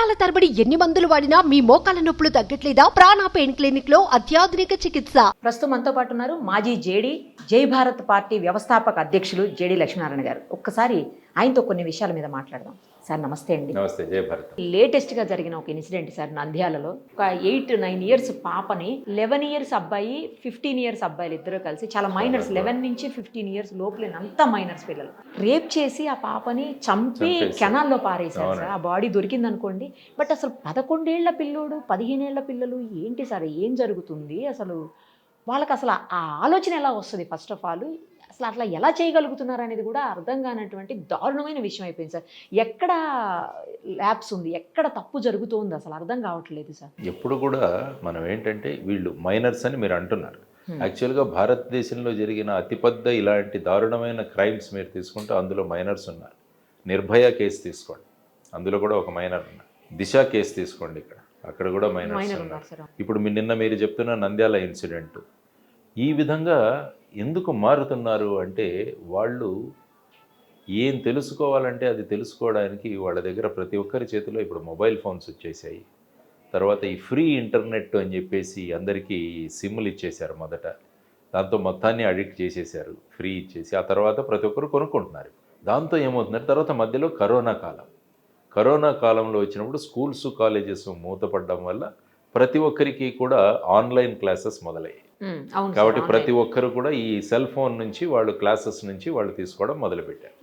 సంవత్సరాల తరబడి ఎన్ని మందులు వాడినా మీ మోకాల నొప్పులు తగ్గట్లేదా? ప్రాణ పెయిన్ క్లినిక్ లో అత్యాధునిక చికిత్స. ప్రస్తుతం మనతో పాటు ఉన్నారు మాజీ జేడీ జై భారత్ పార్టీ వ్యవస్థాపక అధ్యక్షులు జేడీ లక్ష్మీనారాయణ గారు. ఒక్కసారి ఆయనతో కొన్ని విషయాల మీద మాట్లాడదాం. సార్ నమస్తే అండి. నమస్తే. జై భారత్. లేటెస్ట్గా జరిగిన ఒక ఇన్సిడెంట్ సార్, నంద్యాలలో ఒక 8-9 ఇయర్స్ పాపని 11 ఇయర్స్ అబ్బాయి 15 ఇయర్స్ అబ్బాయిలు ఇద్దరు కలిసి, చాలా మైనర్స్, 11 నుంచి 15 ఇయర్స్ లోపలే అంతా మైనర్స్ పిల్లలు, రేప్ చేసి ఆ పాపని చంపి కెనాల్లో పారేశారు సార్. ఆ బాడీ దొరికింది అనుకోండి, బట్ అసలు 11 ఏళ్ల పిల్లోడు 15 ఏళ్ల పిల్లలు ఏంటి సార్, ఏం జరుగుతుంది అసలు? వాళ్ళకి అసలు ఆ ఆలోచన ఎలా వస్తుంది? ఫస్ట్ ఆఫ్ ఆల్ అసలు అట్లా ఎలా చేయగలుగుతున్నారు అనేది కూడా అర్థం కానటువంటి దారుణమైన విషయం అయిపోయింది సార్. ఎక్కడ ల్యాబ్స్ ఉంది, ఎక్కడ తప్పు జరుగుతుంది అసలు అర్థం కావట్లేదు సార్. ఎప్పుడు కూడా మనం ఏంటంటే వీళ్ళు మైనర్స్ అని మీరు అంటున్నారు. యాక్చువల్గా భారతదేశంలో జరిగిన అతిపెద్ద ఇలాంటి దారుణమైన క్రైమ్స్ మీరు తీసుకుంటే అందులో మైనర్స్ ఉన్నారు. నిర్భయ కేసు తీసుకోండి, అందులో కూడా ఒక మైనర్ ఉన్నారు. దిశ కేసు తీసుకోండి, అక్కడ కూడా మైనర్స్ ఉన్నారు. ఇప్పుడు నిన్న మీరు చెప్తున్న నంద్యాల ఇన్సిడెంట్, ఈ విధంగా ఎందుకు మారుతున్నారు అంటే వాళ్ళు ఏం తెలుసుకోవాలంటే అది తెలుసుకోవడానికి వాళ్ళ దగ్గర ప్రతి ఒక్కరి చేతిలో ఇప్పుడు మొబైల్ ఫోన్స్ వచ్చేసాయి. తర్వాత ఈ ఫ్రీ ఇంటర్నెట్ అని చెప్పేసి అందరికీ సిమ్లు ఇచ్చేశారు మొదట. దాంతో మొత్తాన్ని అడిక్ట్ చేసేసారు, ఫ్రీ ఇచ్చేసి. ఆ తర్వాత ప్రతి ఒక్కరు కొనుక్కుంటున్నారు. దాంతో ఏమవుతుందంటే తర్వాత మధ్యలో కరోనా కాలంలో వచ్చినప్పుడు స్కూల్స్ కాలేజెస్ మూతపడడం వల్ల ప్రతి ఒక్కరికి కూడా ఆన్లైన్ క్లాసెస్ మొదలయ్యాయి. కాబట్టి ప్రతి ఒక్కరు కూడా ఈ సెల్ ఫోన్ నుంచి క్లాసెస్ నుంచి వాళ్ళు తీసుకోవడం మొదలుపెట్టారు.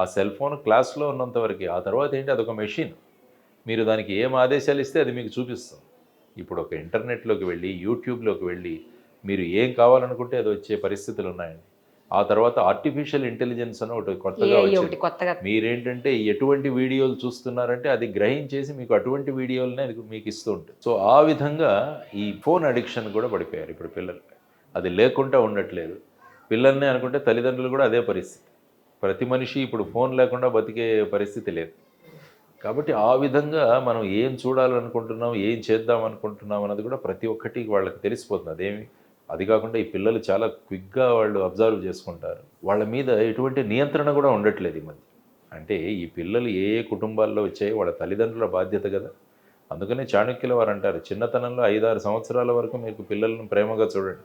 ఆ సెల్ ఫోన్ క్లాస్లో ఉన్నంత వరకు, ఆ తర్వాత ఏంటి, అదొక మెషిన్. మీరు దానికి ఏం ఆదేశాలు ఇస్తే అది మీకు చూపిస్తుంది. ఇప్పుడు ఒక ఇంటర్నెట్లోకి వెళ్ళి, యూట్యూబ్లోకి వెళ్ళి మీరు ఏం కావాలనుకుంటే అది వచ్చే పరిస్థితులు ఉన్నాయండి. ఆ తర్వాత ఆర్టిఫిషియల్ ఇంటెలిజెన్స్ అని ఒకటి కొత్తగా వచ్చింది. మీరేంటంటే ఎటువంటి వీడియోలు చూస్తున్నారంటే అది గ్రహించేసి మీకు అటువంటి వీడియోలనే మీకు ఇస్తూ ఉంటుంది. సో ఆ విధంగా ఈ ఫోన్ అడిక్షన్ కూడా పడిపోయారు ఇప్పుడు పిల్లలు. అది లేకుండా ఉండట్లేదు. పిల్లల్ని అనుకుంటే తల్లిదండ్రులు కూడా అదే పరిస్థితి. ప్రతి మనిషి ఇప్పుడు ఫోన్ లేకుండా బతికే పరిస్థితి లేదు. కాబట్టి ఆ విధంగా మనం ఏం చూడాలనుకుంటున్నాం, ఏం చేద్దాం అనుకుంటున్నాం అన్నది కూడా ప్రతి ఒక్కటి వాళ్ళకి తెలిసిపోతుంది. అది కాకుండా ఈ పిల్లలు చాలా క్విక్గా వాళ్ళు అబ్జర్వ్ చేసుకుంటారు. వాళ్ళ మీద ఎటువంటి నియంత్రణ కూడా ఉండట్లేదు ఈ మధ్య. అంటే ఈ పిల్లలు ఏ కుటుంబాల్లో వచ్చాయో వాళ్ళ తల్లిదండ్రుల బాధ్యత కదా. అందుకనే చాణక్యుల వారు అంటారు, చిన్నతనంలో 5-6 సంవత్సరాల వరకు మీకు పిల్లలను ప్రేమగా చూడండి,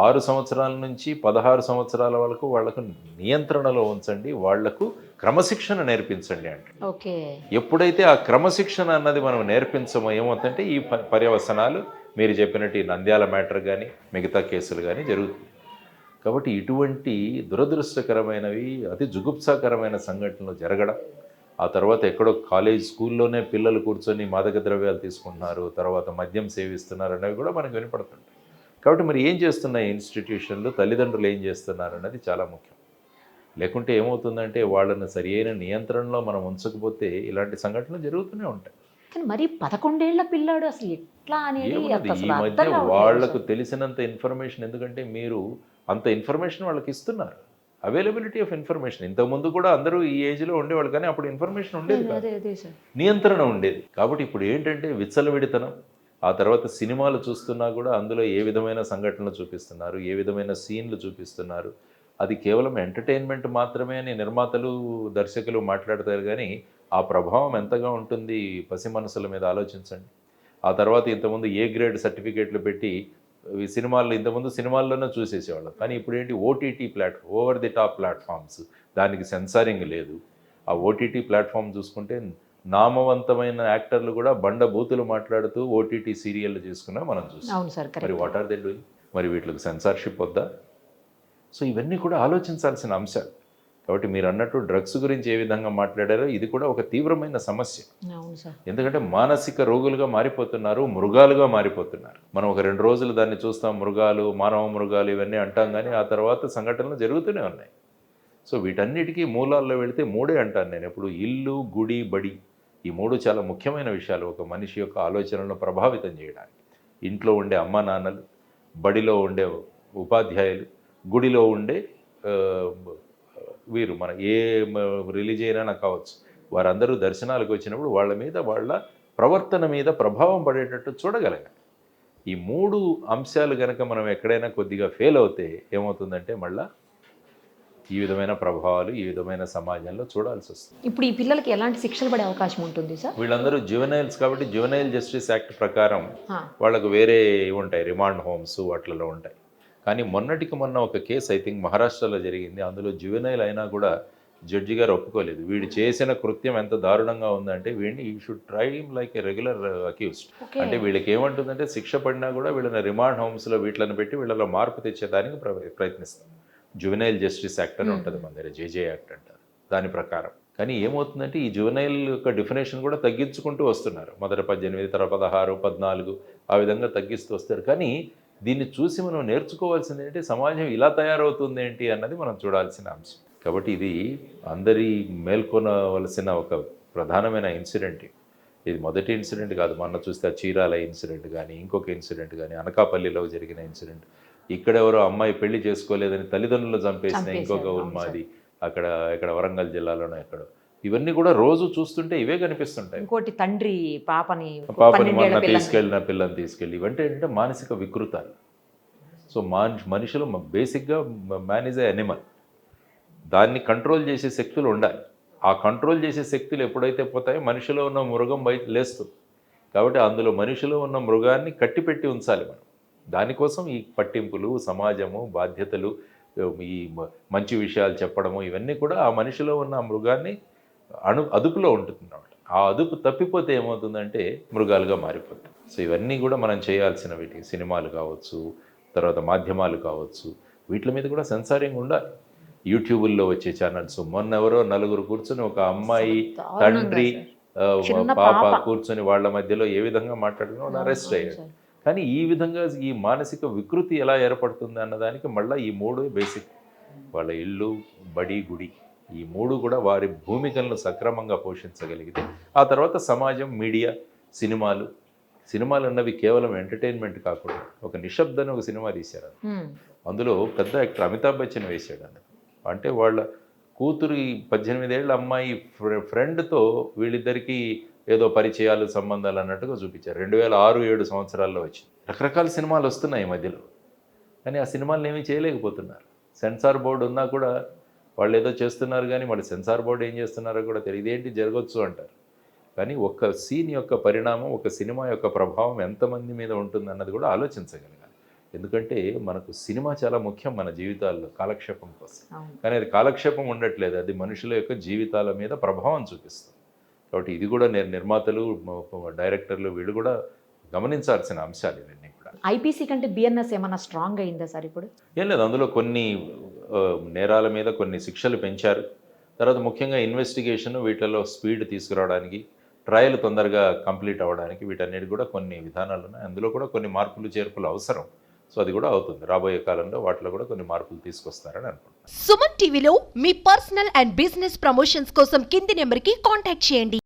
6 సంవత్సరాల నుంచి 16 సంవత్సరాల వరకు వాళ్లకు నియంత్రణలో ఉంచండి, వాళ్లకు క్రమశిక్షణ నేర్పించండి అంటే. ఎప్పుడైతే ఆ క్రమశిక్షణ అన్నది మనం నేర్పించమో ఏమవుతుందంటే ఈ పర్యవసనాలు మీరు చెప్పినట్టు ఈ నంద్యాల మ్యాటర్ కానీ మిగతా కేసులు కానీ జరుగుతుంది. కాబట్టి ఇటువంటి దురదృష్టకరమైనవి, అతి జుగుప్సాకరమైన సంఘటనలు జరగడం, ఆ తర్వాత ఎక్కడో స్కూల్లోనే పిల్లలు కూర్చొని మాదక ద్రవ్యాలు తీసుకుంటున్నారు, తర్వాత మద్యం సేవిస్తున్నారు అనేవి కూడా మనకు వినపడుతుంటాయి. కాబట్టి మరి ఏం చేస్తున్నాయి ఇన్స్టిట్యూషన్లు, తల్లిదండ్రులు ఏం చేస్తున్నారు అన్నది చాలా ముఖ్యం. లేకుంటే ఏమవుతుందంటే వాళ్ళని సరి అయిన నియంత్రణలో మనం ఉంచకపోతే ఇలాంటి సంఘటనలు జరుగుతూనే ఉంటాయి. కానీ మరి 11 ఏళ్ల పిల్లాడు అసలు ఎట్లా అనేది ఈ మధ్య వాళ్లకు తెలిసినంత ఇన్ఫర్మేషన్, ఎందుకంటే మీరు అంత ఇన్ఫర్మేషన్ వాళ్ళకి ఇస్తున్నారు, అవైలబిలిటీ ఆఫ్ ఇన్ఫర్మేషన్. ఇంతకుముందు కూడా అందరూ ఈ ఏజ్లో ఉండేవాళ్ళు, కానీ అప్పుడు ఇన్ఫర్మేషన్ ఉండేది కాదు, నియంత్రణ ఉండేది. కాబట్టి ఇప్పుడు ఏంటంటే విచ్చలవిడితనం. ఆ తర్వాత సినిమాలు చూస్తున్నా కూడా అందులో ఏ విధమైన సంఘటనలు చూపిస్తున్నారు, ఏ విధమైన సీన్లు చూపిస్తున్నారు, అది కేవలం ఎంటర్టైన్మెంట్ మాత్రమే అని నిర్మాతలు దర్శకులు మాట్లాడతారు. కానీ ఆ ప్రభావం ఎంతగా ఉంటుంది పసి మనసుల మీద ఆలోచించండి. ఆ తర్వాత ఇంతకుముందు ఏ గ్రేడ్ సర్టిఫికేట్లు పెట్టి సినిమాల్లో, ఇంతకుముందు సినిమాల్లోనే చూసేసేవాళ్ళం, కానీ ఇప్పుడు ఏంటి, OTT platform, over the top platforms, దానికి సెన్సారింగ్ లేదు. ఆ ఓటీటీ ప్లాట్ఫామ్ చూసుకుంటే నామవంతమైన యాక్టర్లు కూడా బండ బూతులు మాట్లాడుతూ ఓటీటీ సీరియళ్ళు చేసుకున్నా మనం చూస్తాం. మరి వాట్ ఆర్ దే డూయింగ్? మరి వీటికి సెన్సార్షిప్ వద్దా? సో ఇవన్నీ కూడా ఆలోచించాల్సిన అంశాలు. కాబట్టి మీరు అన్నట్టు డ్రగ్స్ గురించి ఏ విధంగా మాట్లాడారో ఇది కూడా ఒక తీవ్రమైన సమస్య. ఎందుకంటే మానసిక రోగులుగా మారిపోతున్నారు, మృగాలుగా మారిపోతున్నారు. మనం ఒక 2 రోజులు దాన్ని చూస్తాం, మృగాలు, మానవ మృగాలు ఇవన్నీ అంటాం, కానీ ఆ తర్వాత సంఘటనలు జరుగుతూనే ఉన్నాయి. సో వీటన్నిటికీ మూలాల్లో వెళితే 3 అంటాను నేను ఎప్పుడు, ఇల్లు, గుడి, బడి. ఈ 3 చాలా ముఖ్యమైన విషయాలు ఒక మనిషి యొక్క ఆలోచనలను ప్రభావితం చేయడానికి. ఇంట్లో ఉండే అమ్మా నాన్నలు, బడిలో ఉండే ఉపాధ్యాయులు, గుడిలో ఉండే వీరు, మన ఏ రిలీజియన్ అయినా కావచ్చు, వారందరూ దర్శనాలకు వచ్చినప్పుడు వాళ్ళ మీద, వాళ్ళ ప్రవర్తన మీద ప్రభావం పడేటట్టు చూడగలగాలి. ఈ 3 అంశాలు కనుక మనం ఎక్కడైనా కొద్దిగా ఫెయిల్ అవుతే ఏమవుతుందంటే మళ్ళీ ఈ విధమైన ప్రభావాలు ఈ విధమైన సమాజంలో చూడాల్సి వస్తుంది. ఇప్పుడు ఈ పిల్లలకి ఎలాంటి శిక్షలు పడే అవకాశం ఉంటుంది సార్? వీళ్ళందరూ జువెనైల్స్ కాబట్టి జువెనైల్ జస్టిస్ యాక్ట్ ప్రకారం ఆ, వాళ్ళకు వేరే ఉంటాయి, రిమాండ్ హోమ్స్ వాటిలలో ఉంటాయి. కానీ మొన్నటికి మొన్న ఒక కేసు ఐ థింక్ మహారాష్ట్రలో జరిగింది. అందులో జువెనైల్ అయినా కూడా జడ్జి గారు ఒప్పుకోలేదు. వీడు చేసిన కృత్యం ఎంత దారుణంగా ఉందంటే వీడిని you should try him like A regular accused. Okay. అంటే వీళ్ళకి ఏమంటుందంటే శిక్ష పడినా కూడా వీళ్ళని రిమాండ్ హోమ్స్లో వీటిని పెట్టి వీళ్ళలో మార్పు తెచ్చేదానికి ప్రయత్నిస్తాం. జువెనైల్ జస్టిస్ యాక్ట్ అని ఉంటుంది మన దగ్గర, జేజే యాక్ట్ అంటారు దాని ప్రకారం. కానీ ఏమవుతుందంటే ఈ జువెనైల్ యొక్క డెఫినేషన్ కూడా తగ్గించుకుంటూ వస్తున్నారు. మొదట 18, తర్వాత 16, 14 ఆ విధంగా తగ్గిస్తూ వస్తారు. కానీ దీన్ని చూసి మనం నేర్చుకోవాల్సింది ఏంటి, సమాజం ఇలా తయారవుతుంది ఏంటి అన్నది మనం చూడాల్సిన అంశం. కాబట్టి ఇది అందరి మేల్కొనవలసిన ఒక ప్రధానమైన ఇన్సిడెంట్. ఇది మొదటి ఇన్సిడెంట్ కాదు. మొన్న చూస్తే ఆ చీరాల ఇన్సిడెంట్ కానీ, ఇంకొక ఇన్సిడెంట్ కానీ, అనకాపల్లిలో జరిగిన ఇన్సిడెంట్, ఇక్కడెవరో అమ్మాయి పెళ్లి చేసుకోలేదని తల్లిదండ్రులు చంపేసిన ఇంకొక ఉన్మాది ఇక్కడ వరంగల్ జిల్లాలోనే ఎక్కడో. ఇవన్నీ కూడా రోజు చూస్తుంటే ఇవే కనిపిస్తుంటాయి. ఇంకోటి తండ్రి పాపని మొన్న పిల్లని తీసుకెళ్ళి ఇవంటే ఏంటంటే మానసిక వికృతాలు. సో మనుషులు బేసిక్గా మ్యాన్ ఈజ్ ఏ యానిమల్. దాన్ని కంట్రోల్ చేసే శక్తులు ఉండాలి. ఆ కంట్రోల్ చేసే శక్తులు ఎప్పుడైతే పోతాయో మనిషిలో ఉన్న మృగం బయట లేస్తుంది. కాబట్టి అందులో మనిషిలో ఉన్న మృగాన్ని కట్టిపెట్టి ఉంచాలి మనం. దానికోసం ఈ పట్టింపులు, సమాజము, బాధ్యతలు, ఈ మంచి విషయాలు చెప్పడము, ఇవన్నీ కూడా ఆ మనిషిలో ఉన్న మృగాన్ని అదుపులో ఉంటుంది అన్నమాట. ఆ అదుపు తప్పిపోతే ఏమవుతుందంటే మృగాలుగా మారిపోతుంది. సో ఇవన్నీ కూడా మనం చేయాల్సిన వీటికి సినిమాలు కావచ్చు, తర్వాత మాధ్యమాలు కావచ్చు, వీటి మీద కూడా సెన్సారింగ్ ఉండాలి. యూట్యూబుల్లో వచ్చే ఛానల్స్, మొన్న ఎవరో నలుగురు కూర్చొని ఒక అమ్మాయి, తండ్రి, పాప కూర్చొని వాళ్ళ మధ్యలో ఏ విధంగా మాట్లాడుకున్నా వాళ్ళు అరెస్ట్ అయ్యాడు. కానీ ఈ విధంగా ఈ మానసిక వికృతి ఎలా ఏర్పడుతుంది అన్నదానికి మళ్ళీ ఈ 3 బేసిక్. వాళ్ళ ఇల్లు, బడి, గుడి, ఈ 3 కూడా వారి భూమికలను సక్రమంగా పోషించగలిగితే ఆ తర్వాత సమాజం, మీడియా, సినిమాలు అన్నవి కేవలం ఎంటర్టైన్మెంట్ కాకుండా ఒక నిశ్శబ్దని ఒక సినిమా తీశారు. అందులో పెద్ద యాక్టర్ అమితాబ్ బచ్చన్ వేశాడు అన్నది. అంటే వాళ్ళ కూతురు 18 ఏళ్ళ అమ్మాయి ఫ్రెండ్తో వీళ్ళిద్దరికీ ఏదో పరిచయాలు, సంబంధాలు అన్నట్టుగా చూపించారు. 2006-7 సంవత్సరాల్లో వచ్చింది. రకరకాల సినిమాలు వస్తున్నాయి ఈ మధ్యలో, కానీ ఆ సినిమాలను ఏమీ చేయలేకపోతున్నారు. సెన్సార్ బోర్డు ఉన్నా కూడా వాళ్ళు ఏదో చేస్తున్నారు, కానీ వాళ్ళు సెన్సార్ బోర్డు ఏం చేస్తున్నారో కూడా తెలియదు. ఇదేంటి జరగచ్చు అంటారు. కానీ ఒక సీన్ యొక్క పరిణామం, ఒక సినిమా యొక్క ప్రభావం ఎంతమంది మీద ఉంటుంది అన్నది కూడా ఆలోచించగలగాలి. ఎందుకంటే మనకు సినిమా చాలా ముఖ్యం మన జీవితాల్లో కాలక్షేపం కోసం. కానీ అది కాలక్షేపం ఉండట్లేదు, అది మనుషుల యొక్క జీవితాల మీద ప్రభావం చూపిస్తుంది. కాబట్టి ఇది కూడా నిర్మాతలు, డైరెక్టర్లు వీళ్ళు కూడా గమనించాల్సిన అంశాలు ఇవన్నీ కూడా. ఐపీసీ కంటే బిఎన్ఎస్ ఏమైనా స్ట్రాంగ్ అయిందా సార్ ఇప్పుడు? ఏం లేదు, అందులో కొన్ని నేరాల మీద కొన్ని శిక్షలు పెంచారు. తర్వాత ముఖ్యంగా ఇన్వెస్టిగేషన్, వీటిలో స్పీడ్ తీసుకురావడానికి, ట్రయల్ తొందరగా కంప్లీట్ అవ్వడానికి, వీటన్నిటి కూడా కొన్ని విధానాలు ఉన్నాయి. అందులో కూడా కొన్ని మార్పులు చేర్పులు అవసరం. సో అది కూడా అవుతుంది. రాబోయే కాలంలో వాటిలో కూడా కొన్ని మార్పులు తీసుకొస్తారని అనుకుంటున్నాను. సుమన్ టీవీలో మీ పర్సనల్ అండ్ బిజినెస్ ప్రమోషన్స్ కోసం కింది నెంబర్కి కాంటాక్ట్ చేయండి.